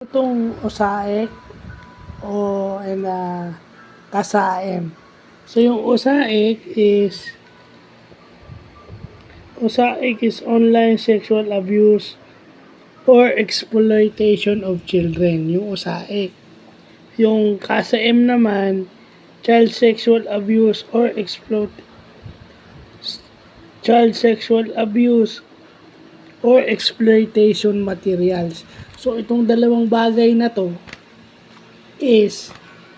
itong OSAIC o KASAM. So yung OSAIC is online sexual abuse or exploitation of children, yung OSAIC. Yung KASAM naman, child sexual abuse or exploitation materials. So itong dalawang bagay na to is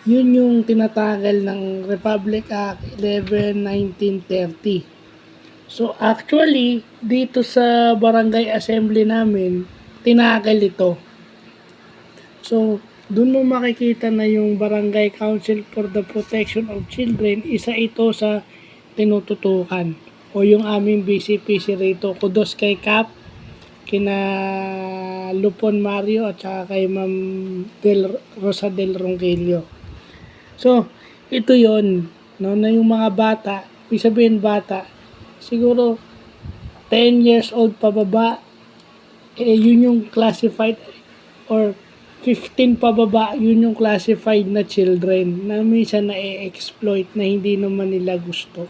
yun yung tinatagal ng Republic Act 11, 1930. So actually, dito sa barangay assembly namin, tinakal ito. So, doon mo makikita na yung Barangay Council for the Protection of Children, isa ito sa tinututukan. O yung aming BCPC rito, kudos kay Cap, kina Lupon Mario at saka kay Ma'am Rosa del Ronquillo. So, ito yon, no, na yung mga bata, ibig sabihin bata, siguro 10 years old pababa, yun yung classified, or 15 pababa, yun yung classified na children na minsan na-exploit na hindi naman nila gusto.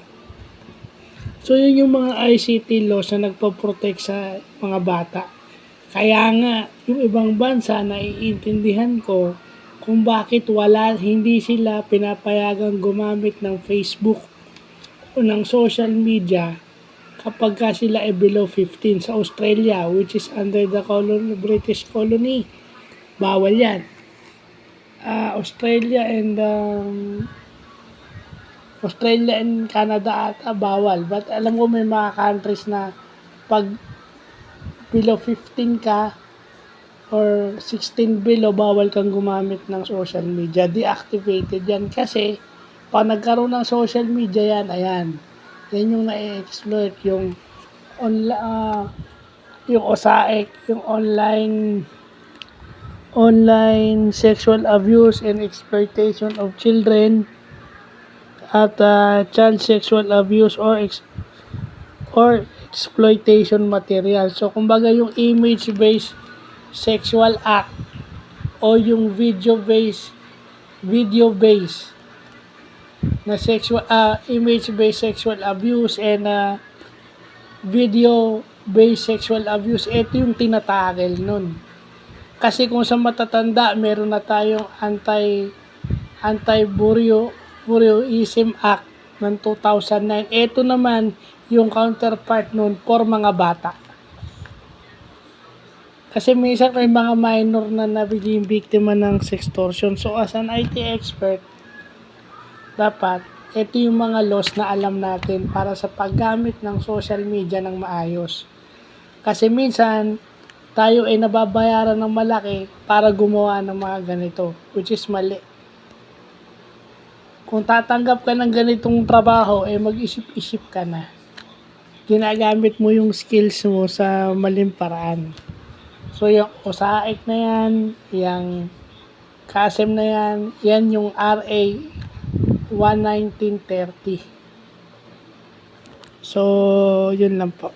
So yun yung mga ICT laws na nagpo-protect sa mga bata. Kaya nga, yung ibang bansa, naiintindihan ko kung bakit hindi sila pinapayagang gumamit ng Facebook o ng social media kapag sila ay below 15. Sa Australia, which is under the British colony, bawal yan. Australia and Canada ata bawal. But alam ko may mga countries na pag below 15 ka or 16 below, bawal kang gumamit ng social media. Deactivated yan kasi pag nagkaroon ng social media yan, ayan. Yan yung na-exploit, yung OSAIC, yung online sexual abuse and exploitation of children at child sexual abuse or exploitation material. So kumbaga yung image-based sexual act o yung video-based na image-based sexual abuse and video-based sexual abuse, ito yung tinatagel nun. Kasi kung sa matatanda, meron na tayong Anti-Voyeurism Act ng 2009. Ito naman yung counterpart nun for mga bata. Kasi minsan may mga minor na nabiging biktima ng sextortion. So as an IT expert, dapat ito yung mga laws na alam natin para sa paggamit ng social media ng maayos. Kasi minsan, tayo ay nababayaran ng malaki para gumawa ng mga ganito, which is mali. Kung tatanggap ka ng ganitong trabaho, mag-isip-isip ka na. Ginagamit mo yung skills mo sa maling paraan. So, yung OSAIC na yan, yung KASEM na yan, yan yung RA 1930. So, yun lang po.